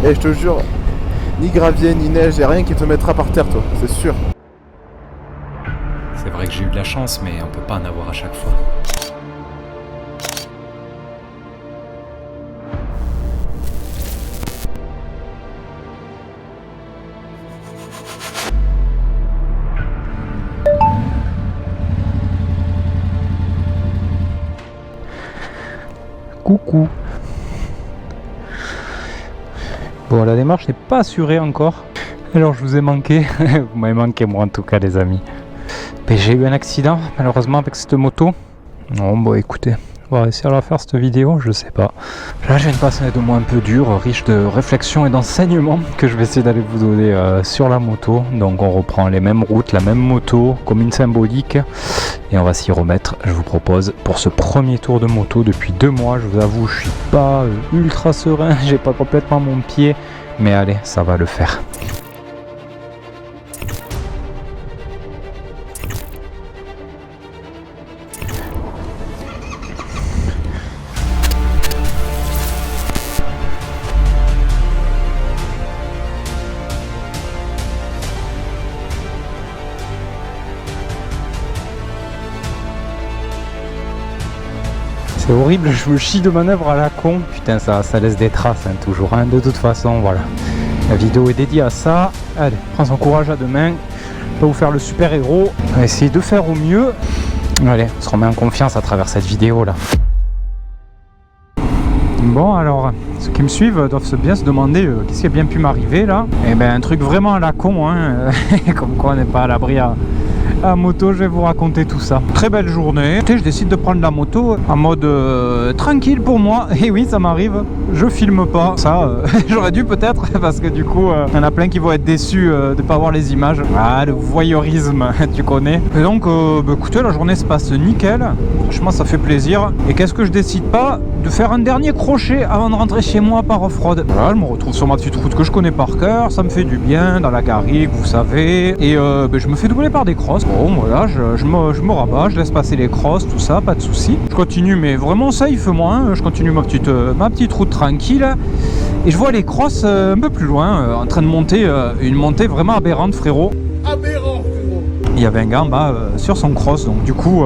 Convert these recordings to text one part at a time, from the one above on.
Et je te jure, ni gravier, ni neige, y'a rien qui te mettra par terre, toi, c'est sûr. C'est vrai que j'ai eu de la chance, mais on peut pas en avoir à chaque fois. Coucou. Bon, la démarche n'est pas assurée encore. Alors je vous ai manqué. Vous m'avez manqué moi en tout cas les amis. Mais j'ai eu un accident malheureusement avec cette moto. Non bon écoutez, on va réussir à la faire cette vidéo, je sais pas. Là j'ai une passée de mois un peu dure, riche de réflexion et d'enseignements que je vais essayer d'aller vous donner sur la moto. Donc on reprend les mêmes routes, la même moto, comme une symbolique. Et on va s'y remettre, je vous propose, pour ce premier tour de moto depuis 2 mois. Je vous avoue, je suis pas ultra serein, j'ai pas complètement mon pied. Mais allez, ça va le faire. C'est horrible, je me chie de manœuvre à la con. Putain, ça laisse des traces, hein, toujours. Hein. De toute façon, voilà. La vidéo est dédiée à ça. Allez, prends son courage à deux mains. On va vous faire le super héros. On va essayer de faire au mieux. Allez, on se remet en confiance à travers cette vidéo là. Bon, alors, ceux qui me suivent doivent bien se demander qu'est-ce qui a bien pu m'arriver là. Eh ben, un truc vraiment à la con, hein. Comme quoi on n'est pas à l'abri à moto, je vais vous raconter tout ça. Très belle journée. Je décide de prendre la moto en mode tranquille pour moi. Et oui, ça m'arrive. Je filme pas. Ça, j'aurais dû peut-être parce que du coup, il y en a plein qui vont être déçus de pas voir les images. Ah, le voyeurisme, tu connais. Et donc, écoutez, la journée se passe nickel. Franchement, ça fait plaisir. Et qu'est-ce que je décide pas de faire un dernier crochet avant de rentrer chez moi par off-road. Voilà, je me retrouve sur ma petite route que je connais par cœur. Ça me fait du bien dans la garrigue, vous savez. Et je me fais doubler par des crosses. Bon, voilà, je me rabats, je laisse passer les crosses, tout ça, pas de soucis. Je continue, mais vraiment safe moi. Hein. Je continue ma petite route tranquille. Et je vois les crosses un peu plus loin, en train de monter une montée vraiment aberrante, frérot. Aberrant, frérot. Il y avait un gars en bas sur son cross, donc du coup...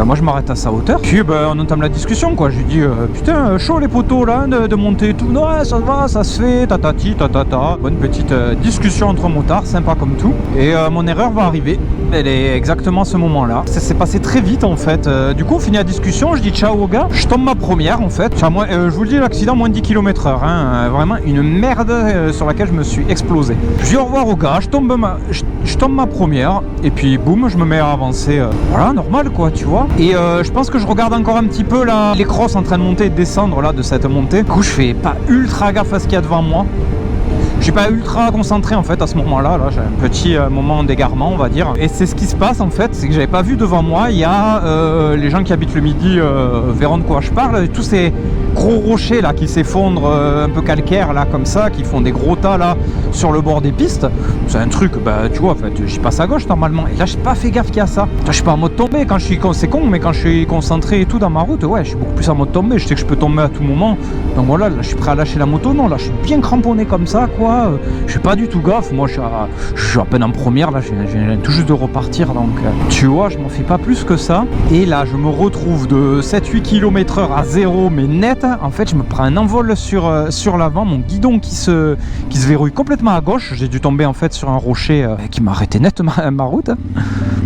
moi je m'arrête à sa hauteur, puis on entame la discussion quoi, je lui dis putain chaud les poteaux là de monter et tout, non ouais, ça va, ça se fait, tatati tatata, bonne petite discussion entre motards, sympa comme tout, et mon erreur va arriver, elle est exactement à ce moment là, ça s'est passé très vite en fait, du coup on finit la discussion, je dis ciao au gars, je tombe ma première en fait, enfin, moi, je vous le dis l'accident moins de 10 km/h, hein, vraiment une merde sur laquelle je me suis explosé. Je dis au revoir au gars, je tombe ma première, et puis boum, je me mets à avancer, voilà normal quoi tu vois. Et je pense que je regarde encore un petit peu là les crosses en train de monter et de descendre là de cette montée. Du coup je fais pas ultra gaffe à ce qu'il y a devant moi. Je suis pas ultra concentré en fait à ce moment-là. Là, j'ai un petit moment d'égarement on va dire. Et c'est ce qui se passe en fait, c'est que j'avais pas vu devant moi. Il y a les gens qui habitent le Midi verront de quoi je parle. Tous ces gros rochers là qui s'effondrent un peu calcaires là comme ça, qui font des gros tas là sur le bord des pistes. C'est un truc, bah tu vois en fait, j'y passe à gauche normalement. Et là j'ai pas fait gaffe qu'il y a ça. Je suis pas en mode tombée quand je suis c'est con, mais quand je suis concentré et tout dans ma route, ouais, je suis beaucoup plus en mode tombée. Je sais que je peux tomber à tout moment. Donc voilà, là je suis prêt à lâcher la moto. Non, là je suis bien cramponné comme ça quoi. Je suis pas du tout gaffe. Moi je suis à peine en première là. Je viens tout juste de repartir. Donc tu vois, je m'en fais pas plus que ça. Et là je me retrouve de 7-8 km/h à zéro, mais net. En fait, je me prends un envol sur l'avant, mon guidon qui se verrouille complètement à gauche. J'ai dû tomber en fait sur un rocher qui m'a arrêté net ma route.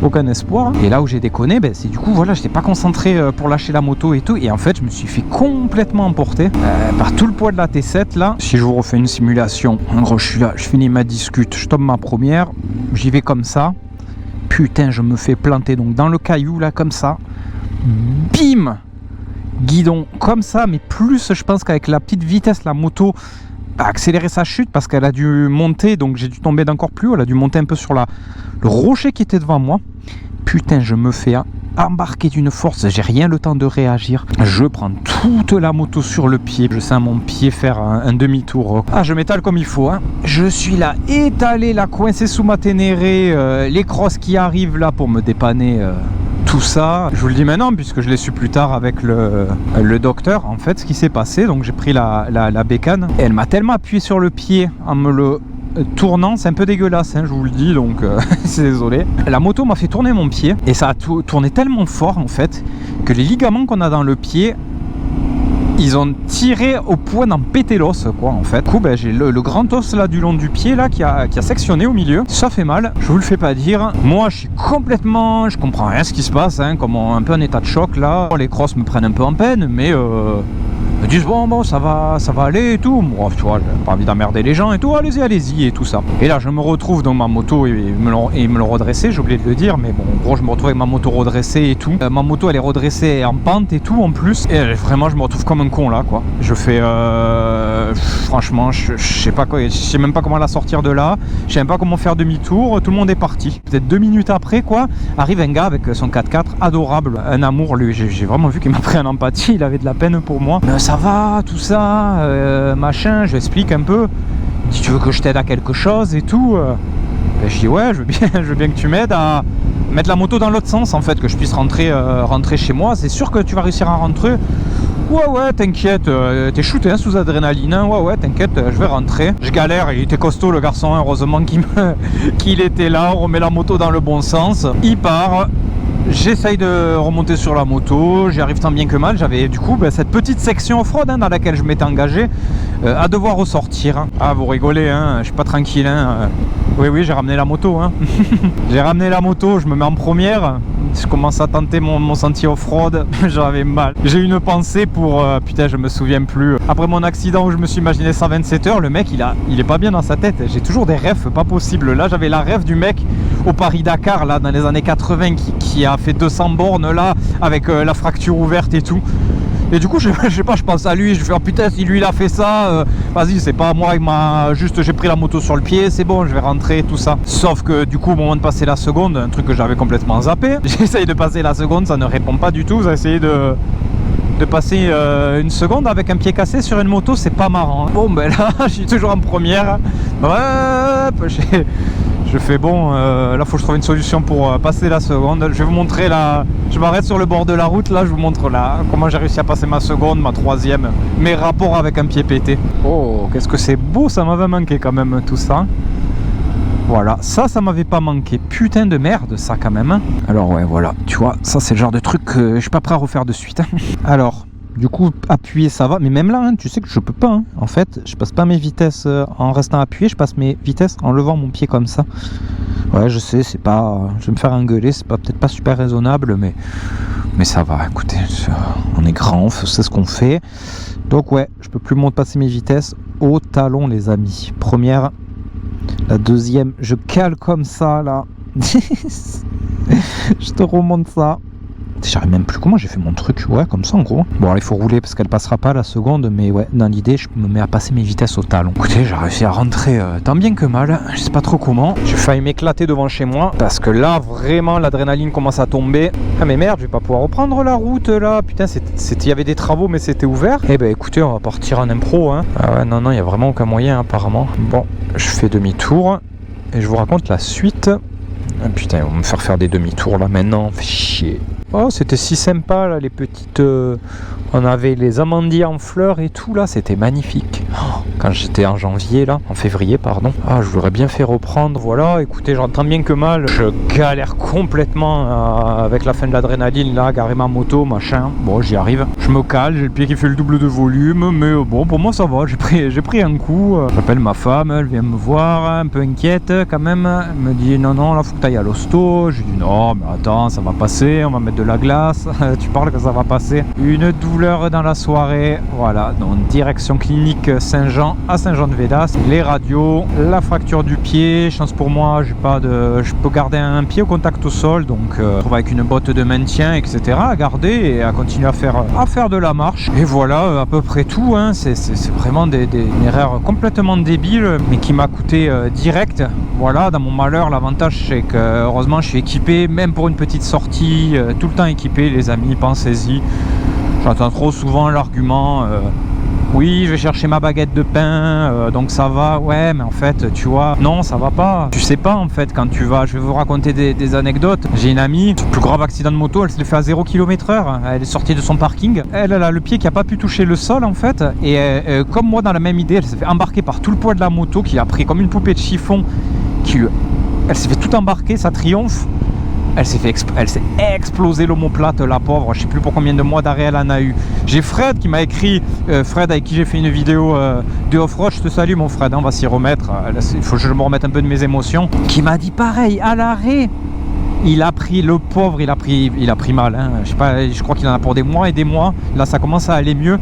Aucun espoir. Et là où j'ai déconné, c'est du coup, voilà, j'étais pas concentré pour lâcher la moto et tout. Et en fait, je me suis fait complètement emporter par tout le poids de la T7 là. Si je vous refais une simulation, en gros, je suis là, je finis ma discute, je tombe ma première, j'y vais comme ça. Putain, je me fais planter donc dans le caillou là, comme ça. Bim! Guidon comme ça, mais plus je pense qu'avec la petite vitesse la moto a accéléré sa chute parce qu'elle a dû monter, donc j'ai dû tomber d'encore plus haut, elle a dû monter un peu sur le rocher qui était devant moi. Putain, je me fais embarquer d'une force, j'ai rien le temps de réagir, je prends toute la moto sur le pied, je sens mon pied faire un demi-tour. Ah, je m'étale comme il faut, hein. Je suis là étalé là, coincé sous ma ténérée, les crosses qui arrivent là pour me dépanner, tout ça. Je vous le dis maintenant puisque je l'ai su plus tard avec le docteur. En fait, ce qui s'est passé, donc j'ai pris la bécane et elle m'a tellement appuyé sur le pied en me le tournant, c'est un peu dégueulasse, hein, je vous le dis, donc c'est désolé. La moto m'a fait tourner mon pied et ça a tourné tellement fort en fait que les ligaments qu'on a dans le pied, ils ont tiré au point d'en péter l'os, quoi, en fait. Du coup, ben, j'ai le grand os là du long du pied là qui a sectionné au milieu. Ça fait mal, je vous le fais pas dire. Moi, je suis complètement, je comprends rien ce qui se passe, hein, comme un peu en état de choc là. Les crosses me prennent un peu en peine, mais me disent bon ça va aller et tout. Moi, tu vois, j'ai pas envie d'emmerder les gens et tout. Allez-y et tout ça. Et là, je me retrouve dans ma moto et me l'ont redressé. J'ai oublié de le dire, mais bon, en gros, je me retrouve avec ma moto redressée et tout. Ma moto, elle est redressée en pente et tout en plus. Et vraiment, je me retrouve comme un con là, quoi. Je fais, franchement, je sais pas quoi. Je sais même pas comment la sortir de là. Je sais même pas comment faire demi-tour. Tout le monde est parti. Peut-être 2 minutes après, quoi, arrive un gars avec son 4x4, adorable, un amour. Lui, j'ai vraiment vu qu'il m'a pris en empathie. Il avait de la peine pour moi. Ça va, tout ça, machin, je lui explique un peu. Il dit, tu veux que je t'aide à quelque chose et tout. Ben, je dis ouais, je veux bien que tu m'aides à mettre la moto dans l'autre sens en fait, que je puisse rentrer chez moi. C'est sûr que tu vas réussir à rentrer. Ouais, t'inquiète, t'es shooté hein, sous adrénaline, hein. Ouais, t'inquiète, je vais rentrer. Je galère, il était costaud le garçon, hein, heureusement qu'il était là. On remet la moto dans le bon sens. Il part. J'essaye de remonter sur la moto, j'y arrive tant bien que mal. J'avais du coup cette petite section off-road hein, dans laquelle je m'étais engagé à devoir ressortir. Ah, vous rigolez, hein, je suis pas tranquille. Hein. Oui, j'ai ramené la moto. Hein. J'ai ramené la moto, je me mets en première. Je commence à tenter mon sentier off-road. J'avais mal. J'ai une pensée pour... putain, je me souviens plus. Après mon accident où je me suis imaginé 127 heures, le mec, il est pas bien dans sa tête. J'ai toujours des rêves pas possibles. Là, j'avais la rêve du mec au Paris-Dakar, là, dans les années 80, qui a fait 200 bornes, là, avec la fracture ouverte et tout. Et du coup, je sais pas, je pense à lui, je fais oh, putain, si lui il a fait ça, vas-y, c'est pas moi, juste j'ai pris la moto sur le pied, c'est bon, je vais rentrer, tout ça. Sauf que du coup, au moment de passer la seconde, un truc que j'avais complètement zappé, j'essaye de passer la seconde, ça ne répond pas du tout. Vous essayez de passer une seconde avec un pied cassé sur une moto, c'est pas marrant. Bon, ben là, je suis toujours en première. Ouais, je fais bon, là faut que je trouve une solution pour passer la seconde. Je vais vous montrer là, je m'arrête sur le bord de la route, là je vous montre là comment j'ai réussi à passer ma seconde, ma troisième, mes rapports avec un pied pété. Oh, qu'est-ce que c'est beau, ça m'avait manqué quand même tout ça. Voilà, ça m'avait pas manqué. Putain de merde, ça quand même. Alors ouais, voilà, tu vois, ça c'est le genre de truc que je suis pas prêt à refaire de suite. Alors... Du coup, appuyer, ça va. Mais même là, hein, tu sais que je peux pas. Hein. En fait, je passe pas mes vitesses en restant appuyé. Je passe mes vitesses en levant mon pied comme ça. Ouais, je sais, c'est pas... Je vais me faire engueuler. C'est peut-être pas super raisonnable, mais ça va. Écoutez, on est grand, on sait ce qu'on fait. Donc ouais, je peux plus passer mes vitesses au talon, les amis. Première. La deuxième, je cale comme ça, là. Je te remonte ça. J'arrive même plus comment j'ai fait mon truc, ouais, comme ça en gros. Bon, il faut rouler parce qu'elle passera pas la seconde, mais ouais, dans l'idée, je me mets à passer mes vitesses au talon. Écoutez, j'ai réussi à rentrer tant bien que mal, je sais pas trop comment. J'ai failli m'éclater devant chez moi parce que là, vraiment, l'adrénaline commence à tomber. Ah, mais merde, je vais pas pouvoir reprendre la route là. Putain, il y avait des travaux, mais c'était ouvert. Eh ben, écoutez, on va partir en impro, hein. Ah ouais, non, il y a vraiment aucun moyen, apparemment. Bon, je fais demi-tour et je vous raconte la suite. Ah, putain, ils vont me faire des demi-tours là maintenant, fait chier. Oh, c'était si sympa là, les petites... on avait les amandiers en fleurs et tout là, c'était magnifique. Oh, quand j'étais en février, pardon. Ah, je voudrais bien fait reprendre, voilà. Écoutez, j'entends bien que mal. Je galère complètement avec la fin de l'adrénaline là, garer ma moto, machin. Bon, j'y arrive. Je me cale, j'ai le pied qui fait le double de volume, mais bon, pour moi ça va, j'ai pris un coup. J'appelle ma femme, elle vient me voir, un peu inquiète quand même. Elle me dit non, là faut que t'ailles à l'hosto. Je dis non, mais attends, ça va passer, on va mettre de la glace. Tu parles que ça va passer. Une douleur dans la soirée, voilà, donc direction clinique Saint-Jean à Saint-Jean-de-Védas. Les radios, la fracture du pied, chance pour moi, je peux garder un pied au contact au sol, donc je trouve avec une botte de maintien, etc. à garder et à continuer à faire de la marche. Et voilà, à peu près tout, hein. C'est vraiment une erreur complètement débile, mais qui m'a coûté direct. Voilà, dans mon malheur, l'avantage c'est que heureusement je suis équipé, même pour une petite sortie, tout le temps équipé, les amis, pensez-y. J'entends trop souvent l'argument Oui, je vais chercher ma baguette de pain, donc ça va. Ouais, mais en fait, tu vois, non, ça va pas. Tu sais pas, en fait, quand tu vas... Je vais vous raconter des anecdotes. J'ai une amie, son plus grave accident de moto, elle se l'est fait à 0 km/h. Elle est sortie de son parking. Elle a le pied qui a pas pu toucher le sol, en fait. Et comme moi, dans la même idée, elle s'est fait embarquer par tout le poids de la moto, qui a pris comme une poupée de chiffon. Elle s'est fait tout embarquer, ça triomphe. Elle s'est explosé l'omoplate, la pauvre. Je sais plus pour combien de mois d'arrêt elle en a eu. J'ai Fred qui m'a écrit, Fred avec qui j'ai fait une vidéo de off-road. Je te salue mon Fred, on va s'y remettre. Il faut que je me remette un peu de mes émotions. Qui m'a dit pareil, à l'arrêt. Il a pris, le pauvre, il a pris mal. Hein. Je sais pas, je crois qu'il en a pour des mois et des mois. Là, ça commence à aller mieux.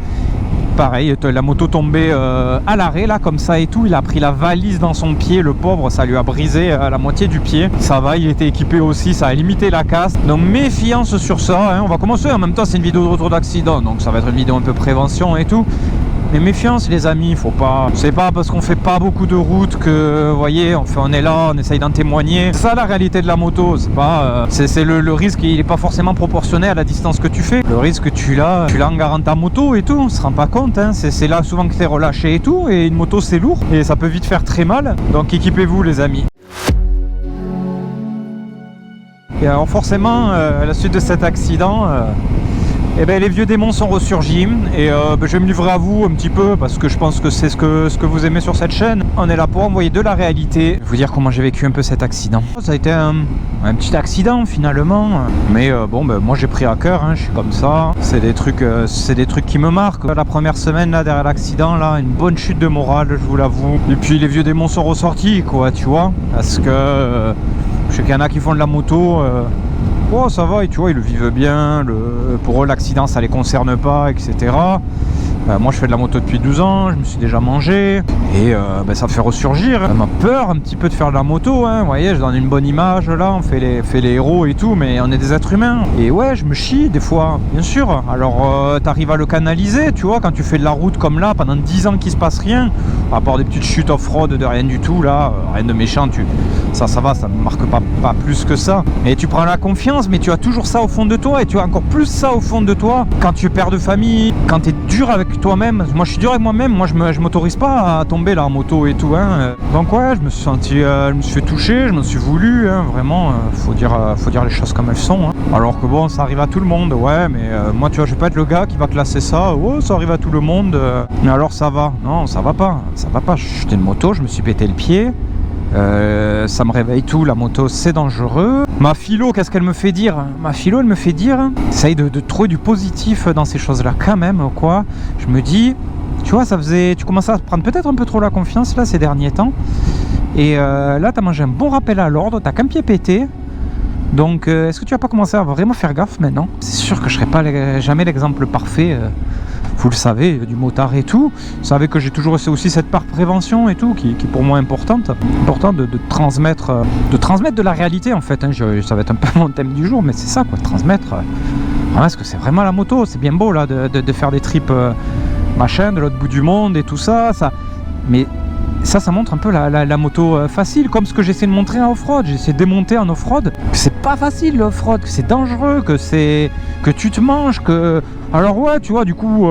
Pareil, la moto tombée à l'arrêt, là, comme ça et tout. Il a pris la valise dans son pied, le pauvre, ça lui a brisé la moitié du pied. Ça va, il était équipé aussi, ça a limité la casse. Donc, méfiance sur ça. Hein. On va commencer, en même temps, c'est une vidéo de retour d'accident. Donc, ça va être une vidéo un peu prévention et tout. Mais méfiance les amis, faut pas. C'est pas parce qu'on fait pas beaucoup de route que, vous voyez, on est là, on essaye d'en témoigner. C'est ça la réalité de la moto, c'est pas. C'est le risque, il est pas forcément proportionné à la distance que tu fais. Le risque tu l'as en garant ta moto et tout, on se rend pas compte. Hein. C'est là souvent que t'es relâché et tout, et une moto c'est lourd et ça peut vite faire très mal. Donc équipez-vous les amis. Et alors forcément, à la suite de cet accident. Eh ben, les vieux démons sont ressurgis et je vais me livrer à vous un petit peu parce que je pense que c'est ce que vous aimez sur cette chaîne. On est là pour envoyer de la réalité. Je vais vous dire comment j'ai vécu un peu cet accident. Ça a été un petit accident finalement, mais moi j'ai pris à cœur, hein, je suis comme ça. C'est des trucs qui me marquent. La première semaine là derrière l'accident, là, une bonne chute de morale, je vous l'avoue. Et puis les vieux démons sont ressortis, quoi, tu vois, parce que je sais qu'il y en a qui font de la moto. Oh ça va, et tu vois, ils le vivent bien, pour eux l'accident ça les concerne pas, etc. Moi je fais de la moto depuis 12 ans, je me suis déjà mangé, et ça fait ressurgir. Ça m'a peur un petit peu de faire de la moto, hein. Vous voyez, je donne une bonne image là, on fait les héros et tout, mais on est des êtres humains. Et ouais, je me chie des fois, bien sûr. Alors t'arrives à le canaliser, tu vois, quand tu fais de la route comme là, pendant 10 ans qu'il se passe rien, à part des petites chutes off-road de rien du tout là, rien de méchant, ça va, ça ne marque pas plus que ça. Et tu prends la confiance, mais tu as toujours ça au fond de toi, et tu as encore plus ça au fond de toi quand tu es père de famille, quand tu es dur avec toi-même. Moi je suis dur avec moi-même, moi je m'autorise pas à tomber là en moto et tout, hein. Donc ouais, je me suis fait toucher, je me suis voulu, hein, vraiment, faut dire les choses comme elles sont, hein. Alors que bon, ça arrive à tout le monde, ouais, mais moi tu vois, je vais pas être le gars qui va classer ça, oh ça arrive à tout le monde, mais alors ça va, non ça va pas, j'étais une moto, je me suis pété le pied. Ça me réveille tout, la moto c'est dangereux. Ma philo, qu'est-ce qu'elle me fait dire? Ma philo, elle me fait dire, essaye de trouver du positif dans ces choses là quand même, quoi. Je me dis, tu vois, tu commençais à prendre peut-être un peu trop la confiance là ces derniers temps. Et là t'as mangé un bon rappel à l'ordre, t'as qu'un pied pété. Donc est-ce que tu vas pas commencer à vraiment faire gaffe maintenant? C'est sûr que je serai pas jamais l'exemple parfait. Vous le savez, du motard et tout. Vous savez que j'ai toujours aussi cette part prévention et tout, qui est pour moi importante. Important de transmettre de la réalité en fait. Hein. Ça va être un peu mon thème du jour, mais c'est ça quoi, transmettre. Parce que c'est vraiment la moto, c'est bien beau là de faire des trips machin de l'autre bout du monde et tout ça. Mais ça montre un peu la moto facile, comme ce que j'essaie de montrer en off-road. J'essaie de démonter en off-road que c'est pas facile l'off-road, que c'est dangereux, que tu te manges, que... Alors ouais, tu vois, du coup,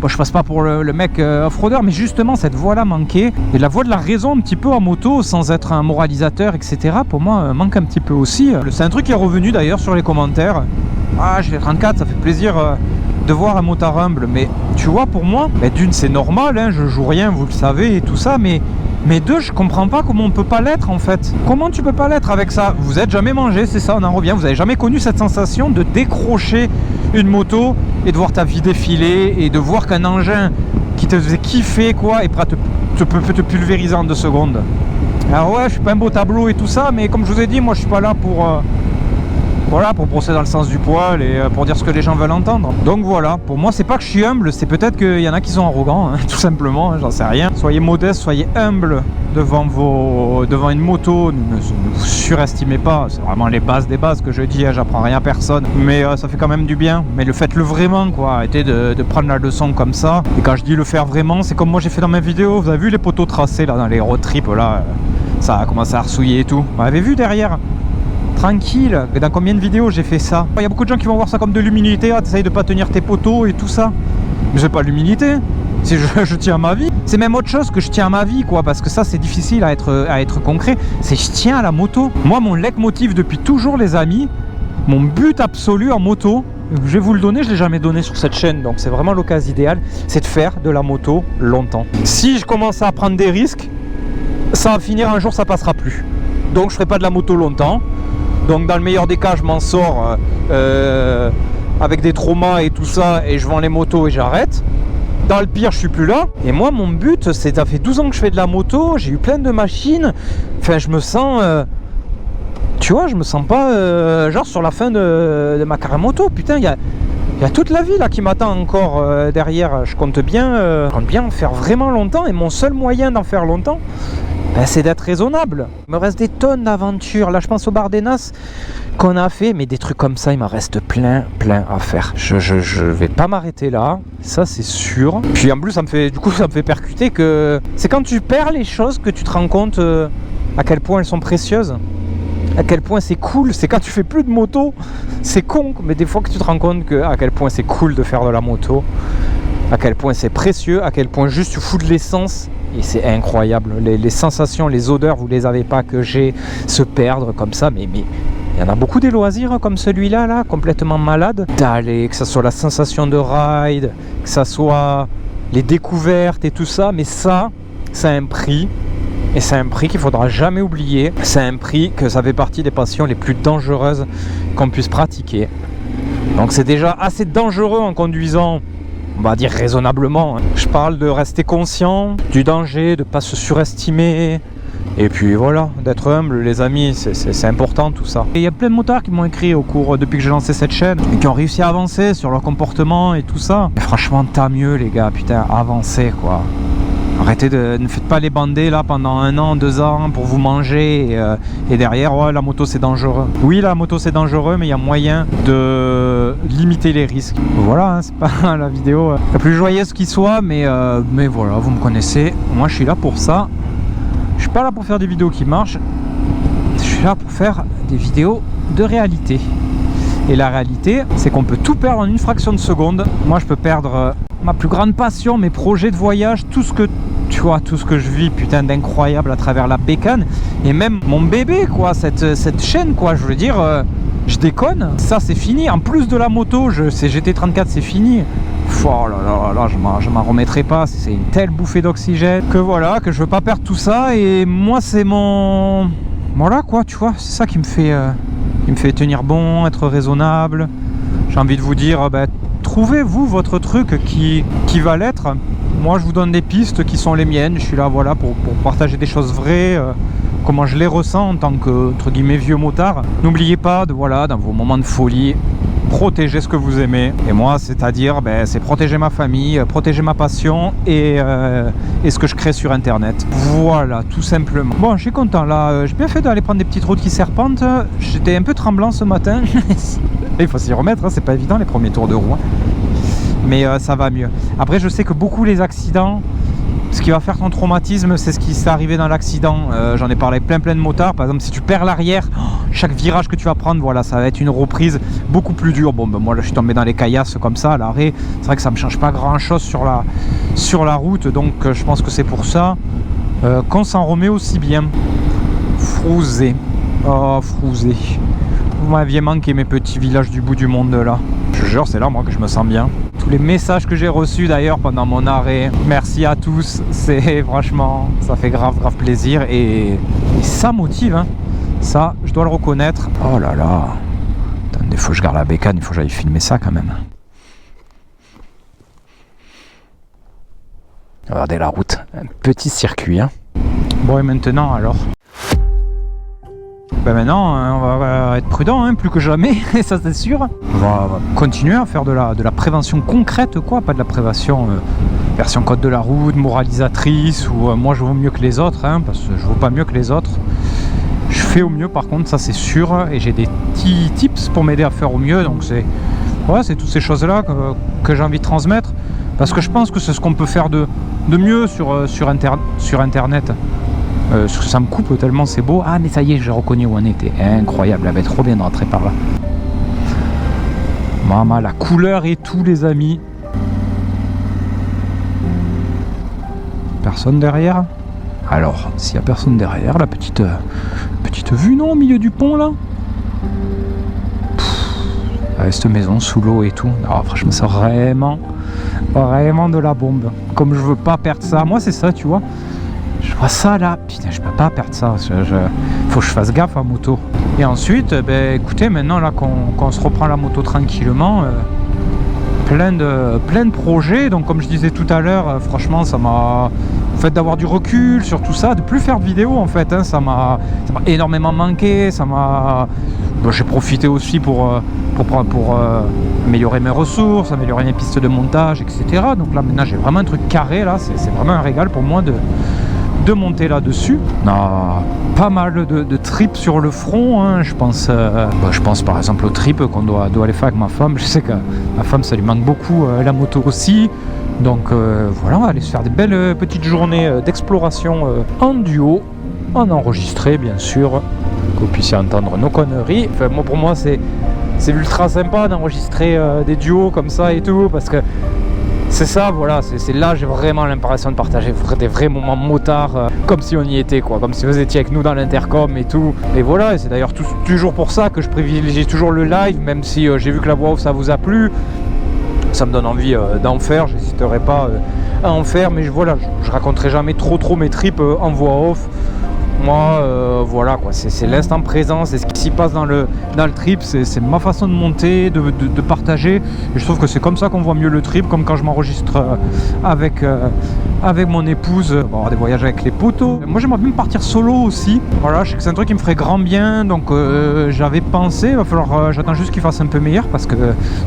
je passe pas pour le mec off-roader, mais justement, cette voie-là manquait. Et la voie de la raison un petit peu en moto, sans être un moralisateur, etc., pour moi, manque un petit peu aussi. C'est un truc qui est revenu d'ailleurs sur les commentaires. Ah, j'ai fait 34, ça fait plaisir de voir un motard humble, mais tu vois, pour moi, d'une, c'est normal, hein, je joue rien, vous le savez, et tout ça, mais deux, je comprends pas comment on peut pas l'être en fait. Comment tu peux pas l'être avec ça? Vous êtes jamais mangé, c'est ça, on en revient. Vous avez jamais connu cette sensation de décrocher une moto et de voir ta vie défiler et de voir qu'un engin qui te faisait kiffer quoi est prêt à te pulvériser en 2 secondes. Alors ouais, je suis pas un beau tableau et tout ça, mais comme je vous ai dit, moi je suis pas là pour brosser dans le sens du poil et pour dire ce que les gens veulent entendre. Donc voilà, pour moi c'est pas que je suis humble, c'est peut-être qu'il y en a qui sont arrogants, hein, tout simplement, hein, j'en sais rien. Soyez modeste, soyez humble devant une moto, ne vous surestimez pas, c'est vraiment les bases des bases que je dis, hein, j'apprends rien à personne, mais ça fait quand même du bien. Mais faites-le vraiment quoi, arrêtez de prendre la leçon comme ça. Et quand je dis le faire vraiment, c'est comme moi j'ai fait dans mes vidéos, vous avez vu les poteaux tracés là dans les road trips là, ça a commencé à ressouiller et tout. Vous avez vu derrière? Tranquille, mais dans combien de vidéos j'ai fait ça? Il y a beaucoup de gens qui vont voir ça comme de l'humilité, t'essayes de pas tenir tes poteaux et tout ça. Mais c'est pas l'humilité, Si je tiens à ma vie, c'est même autre chose que je tiens à ma vie, quoi, parce que ça c'est difficile à être concret. C'est je tiens à la moto. Moi, mon leitmotiv depuis toujours, les amis, mon but absolu en moto, je vais vous le donner, je l'ai jamais donné sur cette chaîne, donc c'est vraiment l'occasion idéale, c'est de faire de la moto longtemps. Si je commence à prendre des risques, ça va finir un jour, ça passera plus. Donc je ferai pas de la moto longtemps. Donc dans le meilleur des cas, je m'en sors avec des traumas et tout ça, et je vends les motos et j'arrête. Dans le pire, je suis plus là. Et moi, mon but, c'est, ça fait 12 ans que je fais de la moto, j'ai eu plein de machines. Enfin, je me sens... tu vois, je me sens pas genre sur la fin de ma carrière moto. Putain, il y a toute la vie là qui m'attend encore derrière. Je compte bien en faire vraiment longtemps. Et mon seul moyen d'en faire longtemps, ben, c'est d'être raisonnable. Il me reste des tonnes d'aventures. Là, je pense au Bardenas qu'on a fait, mais des trucs comme ça, il m'en reste plein à faire. Je vais pas m'arrêter là, ça c'est sûr. Puis en plus, ça me fait percuter que c'est quand tu perds les choses que tu te rends compte à quel point elles sont précieuses. À quel point c'est cool, c'est quand tu fais plus de moto, c'est con, mais des fois que tu te rends compte à quel point c'est cool de faire de la moto, à quel point c'est précieux, à quel point juste tu fous de l'essence, et c'est incroyable. Les sensations, les odeurs, vous les avez pas, que j'ai, se perdre comme ça, mais il y en a beaucoup des loisirs comme celui-là, là, complètement malade, d'aller, que ça soit la sensation de ride, que ça soit les découvertes et tout ça, mais ça a un prix. Et c'est un prix qu'il ne faudra jamais oublier. C'est un prix que ça fait partie des passions les plus dangereuses qu'on puisse pratiquer. Donc c'est déjà assez dangereux en conduisant, on va dire raisonnablement. Je parle de rester conscient du danger, de ne pas se surestimer. Et puis voilà, d'être humble, les amis, c'est important tout ça. Et il y a plein de motards qui m'ont écrit depuis que j'ai lancé cette chaîne, et qui ont réussi à avancer sur leur comportement et tout ça. Et franchement, tant mieux les gars, putain, avancez quoi. Arrêtez ne faites pas les bandés là pendant 1 an, 2 ans pour vous manger et derrière, ouais, la moto c'est dangereux. Oui, la moto c'est dangereux, mais il y a moyen de limiter les risques. Voilà, hein, c'est pas la vidéo la plus joyeuse qui soit, mais voilà, vous me connaissez. Moi je suis là pour ça. Je suis pas là pour faire des vidéos qui marchent. Je suis là pour faire des vidéos de réalité. Et la réalité, c'est qu'on peut tout perdre en une fraction de seconde. Moi je peux perdre ma plus grande passion, mes projets de voyage, tout ce que je vis, putain d'incroyable à travers la bécane, et même mon bébé quoi, cette chaîne quoi, je veux dire, je déconne, ça c'est fini, en plus de la moto, c'est GT34, c'est fini. Oh là là, je m'en remettrai pas, c'est une telle bouffée d'oxygène, que voilà, que je veux pas perdre tout ça, et moi c'est mon... Voilà quoi, tu vois, c'est ça qui me fait tenir bon, être raisonnable. J'ai envie de vous dire, trouvez-vous votre truc qui va l'être. Moi je vous donne des pistes qui sont les miennes, je suis là voilà pour partager des choses vraies, comment je les ressens en tant que entre guillemets vieux motard. N'oubliez pas de voilà, dans vos moments de folie, protéger ce que vous aimez. Et moi c'est-à-dire c'est protéger ma famille, protéger ma passion et ce que je crée sur internet. Voilà, tout simplement. Bon, je suis content là, j'ai bien fait d'aller prendre des petites routes qui serpentent. J'étais un peu tremblant ce matin. Il faut s'y remettre, hein, c'est pas évident les premiers tours de roue. Mais ça va mieux. Après je sais que beaucoup les accidents, ce qui va faire ton traumatisme, c'est ce qui s'est arrivé dans l'accident. J'en ai parlé avec plein de motards. Par exemple, si tu perds l'arrière, chaque virage que tu vas prendre, voilà, ça va être une reprise beaucoup plus dure. Bon, moi là je suis tombé dans les caillasses comme ça à l'arrêt. C'est vrai que ça me change pas grand chose sur la route, donc je pense que c'est pour ça qu'on s'en remet aussi bien. Frouzé. Oh, Frouzé. Vous m'aviez manqué mes petits villages du bout du monde là. Je jure, c'est là moi que je me sens bien. Tous les messages que j'ai reçus d'ailleurs pendant mon arrêt, merci à tous, c'est franchement, ça fait grave plaisir et ça motive, hein. Ça, je dois le reconnaître. Oh là là, attendez, faut que je garde la bécane, il faut que j'aille filmer ça quand même. Regardez la route, un petit circuit, hein. Bon et maintenant alors maintenant, on va être prudent, hein, plus que jamais, ça c'est sûr. On va continuer à faire de la prévention concrète, quoi, pas de la prévention version code de la route, moralisatrice, ou moi je vaux mieux que les autres, hein, parce que je vaux pas mieux que les autres. Je fais au mieux par contre, ça c'est sûr, et j'ai des petits tips pour m'aider à faire au mieux, donc c'est toutes ces choses-là que j'ai envie de transmettre, parce que je pense que c'est ce qu'on peut faire de mieux sur Internet. Ça me coupe tellement c'est beau. Ah mais ça y est, j'ai reconnu où on était. Incroyable, elle va être trop bien de rentrer par là. Maman, la couleur et tout les amis. Personne derrière. Alors, s'il y a personne derrière, la petite vue, non, au milieu du pont, là. Avec cette maison sous l'eau et tout. Non, franchement, c'est vraiment de la bombe. Comme je veux pas perdre ça. Moi, c'est ça, tu vois. Je vois ça, là. Putain, je peux pas perdre ça. Faut que je fasse gaffe à moto. Et ensuite, ben, écoutez, maintenant, là, qu'on se reprend la moto tranquillement... plein de projets, donc comme je disais tout à l'heure, franchement ça m'a fait d'avoir du recul sur tout ça, de plus faire de vidéos en fait, hein, ça m'a énormément manqué, j'ai profité aussi pour améliorer mes ressources, améliorer mes pistes de montage, etc. Donc là maintenant j'ai vraiment un truc carré, là c'est vraiment un régal pour moi de monter là-dessus. On a pas mal de trips sur le front, hein. Je pense par exemple au trip qu'on doit aller faire avec ma femme. Je sais que ma femme ça lui manque beaucoup, la moto aussi. Donc voilà, on va aller se faire des belles petites journées d'exploration en duo, en enregistré bien sûr, que vous puissiez entendre nos conneries. Enfin, moi, pour moi c'est ultra sympa d'enregistrer des duos comme ça et tout, parce que c'est ça, voilà, c'est là j'ai vraiment l'impression de partager des vrais moments motards, comme si on y était, quoi, comme si vous étiez avec nous dans l'intercom et tout. Et voilà, et c'est d'ailleurs toujours pour ça que je privilégie toujours le live, même si j'ai vu que la voix off ça vous a plu. Ça me donne envie d'en faire, j'hésiterai pas à en faire, mais voilà, je raconterai jamais trop mes trips en voix off. Moi, voilà quoi, c'est l'instant présent, c'est ce qui s'y passe dans le trip, c'est ma façon de monter, de partager. Et je trouve que c'est comme ça qu'on voit mieux le trip, comme quand je m'enregistre avec mon épouse, on va avoir des voyages avec les potos. Moi j'aimerais bien partir solo aussi, voilà, je sais que c'est un truc qui me ferait grand bien, donc j'avais pensé, il va falloir, j'attends juste qu'il fasse un peu meilleur, parce que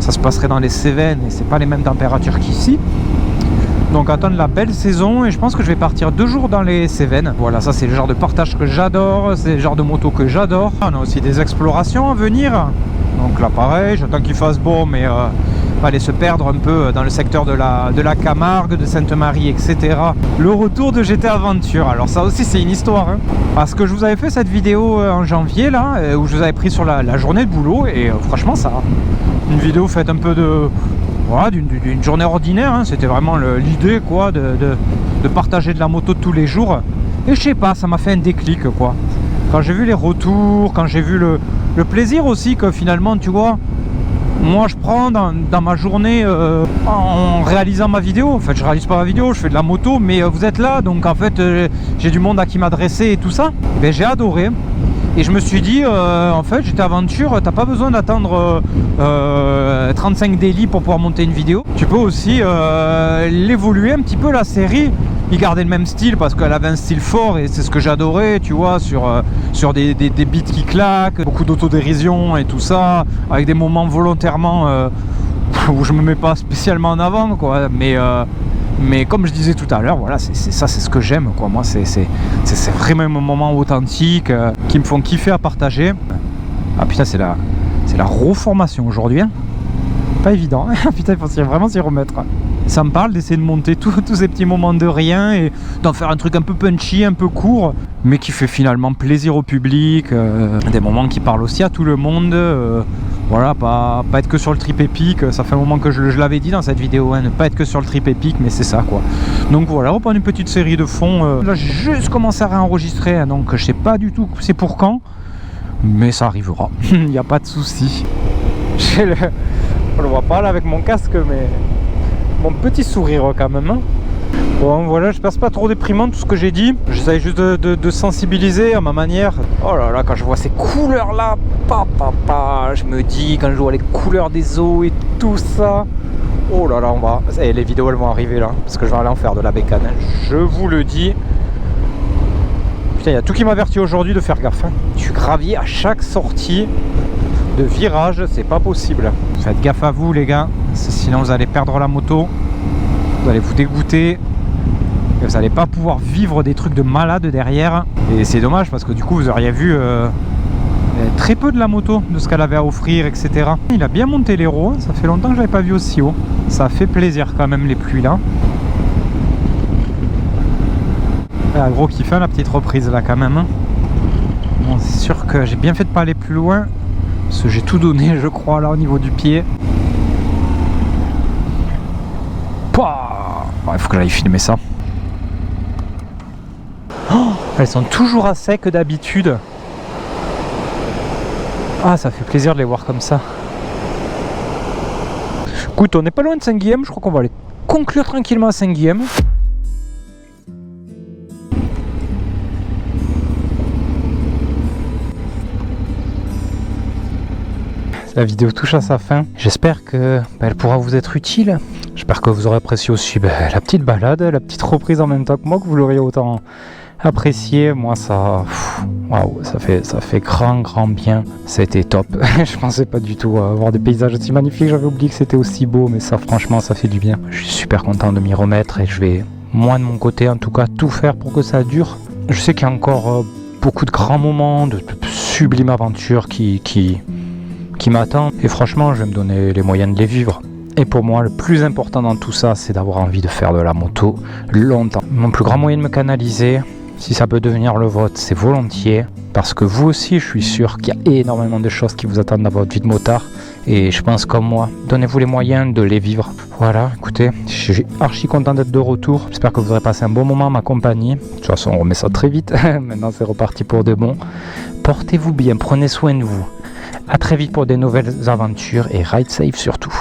ça se passerait dans les Cévennes et c'est pas les mêmes températures qu'ici. Donc attendre la belle saison, et je pense que je vais partir 2 jours dans les Cévennes. Voilà, ça c'est le genre de partage que j'adore, c'est le genre de moto que j'adore. On a aussi des explorations à venir. Donc là pareil, j'attends qu'il fasse beau, mais on va aller se perdre un peu dans le secteur de la Camargue, de Sainte-Marie, etc. Le retour de GT Aventure, alors ça aussi c'est une histoire, hein. Parce que je vous avais fait cette vidéo en janvier là, où je vous avais pris sur la journée de boulot, et franchement ça, une vidéo faite un peu de... Voilà, d'une journée ordinaire, hein. C'était vraiment l'idée quoi, de partager de la moto tous les jours. Et je sais pas, ça m'a fait un déclic quoi. Quand j'ai vu les retours, quand j'ai vu le plaisir aussi que finalement, tu vois, moi je prends dans ma journée en réalisant ma vidéo. En fait, je réalise pas ma vidéo, je fais de la moto, mais vous êtes là, donc en fait j'ai du monde à qui m'adresser et tout ça. Et bien, j'ai adoré. Et je me suis dit, en fait, GT Aventure, t'as pas besoin d'attendre 35 daily pour pouvoir monter une vidéo. Tu peux aussi l'évoluer un petit peu la série, y garder le même style parce qu'elle avait un style fort et c'est ce que j'adorais, tu vois, sur des beats qui claquent, beaucoup d'autodérision et tout ça, avec des moments volontairement où je me mets pas spécialement en avant, quoi, mais comme je disais tout à l'heure, voilà, c'est ce que j'aime, quoi. Moi, c'est vraiment un moment authentique qui me font kiffer à partager. Ah putain, c'est la reformation aujourd'hui, hein. Pas évident. Putain, il faut vraiment s'y remettre. Ça me parle d'essayer de monter tous ces petits moments de rien et d'en faire un truc un peu punchy, un peu court, mais qui fait finalement plaisir au public. Des moments qui parlent aussi à tout le monde. Voilà, pas être que sur le trip épique. Ça fait un moment que je l'avais dit dans cette vidéo, hein, ne pas être que sur le trip épique, mais c'est ça quoi. Donc voilà, reprendre une petite série de fond. Là j'ai juste commencé à réenregistrer, hein, donc je sais pas du tout c'est pour quand, mais ça arrivera. Il n'y a pas de souci. On le voit pas là avec mon casque, mais mon petit sourire quand même, hein. Bon voilà, j'espère que c'est pas trop déprimant tout ce que j'ai dit. J'essaye juste de sensibiliser à ma manière. Oh là là, quand je vois ces couleurs là, je me dis, quand je vois les couleurs des eaux et tout ça, oh là là, et les vidéos elles vont arriver là, parce que je vais aller en faire de la bécane, hein. Je vous le dis. Putain, il y a tout qui m'avertit aujourd'hui de faire gaffe, hein. Tu gravis à chaque sortie de virage, c'est pas possible. Faites gaffe à vous les gars, sinon vous allez perdre la moto, vous allez vous dégoûter et vous n'allez pas pouvoir vivre des trucs de malade derrière. Et c'est dommage parce que du coup vous auriez vu très peu de la moto, de ce qu'elle avait à offrir, etc. Il a bien monté l'héros, ça fait longtemps que je l'avais pas vu aussi haut. Ça fait plaisir quand même les pluies là. Ah, gros kiff, hein, la petite reprise là quand même. Bon, c'est sûr que j'ai bien fait de pas aller plus loin. Parce que j'ai tout donné je crois là au niveau du pied. Il faut que j'aille filmer ça. Oh, elles sont toujours à sec d'habitude. Ah, ça fait plaisir de les voir comme ça. Écoute, on n'est pas loin de Saint-Guilhem, je crois qu'on va aller conclure tranquillement à Saint-Guilhem. La vidéo touche à sa fin. J'espère que elle pourra vous être utile. J'espère que vous aurez apprécié aussi la petite balade, la petite reprise en même temps que moi, que vous l'auriez autant apprécié. Moi, ça, waouh, ça fait grand bien. Ça a été top. Je pensais pas du tout avoir des paysages aussi magnifiques. J'avais oublié que c'était aussi beau, mais ça, franchement, ça fait du bien. Je suis super content de m'y remettre et je vais, moi de mon côté, en tout cas, tout faire pour que ça dure. Je sais qu'il y a encore beaucoup de grands moments, de sublimes aventures qui m'attend et franchement je vais me donner les moyens de les vivre. Et pour moi le plus important dans tout ça, c'est d'avoir envie de faire de la moto longtemps. Mon plus grand moyen de me canaliser, si ça peut devenir le vôtre, c'est volontiers, parce que vous aussi je suis sûr qu'il y a énormément de choses qui vous attendent dans votre vie de motard et je pense comme moi, donnez-vous les moyens de les vivre. Voilà, écoutez, je suis archi content d'être de retour, j'espère que vous aurez passé un bon moment à ma compagnie. De toute façon on remet ça très vite, maintenant c'est reparti pour de bon. Portez-vous bien, prenez soin de vous. A très vite pour des nouvelles aventures et ride safe surtout.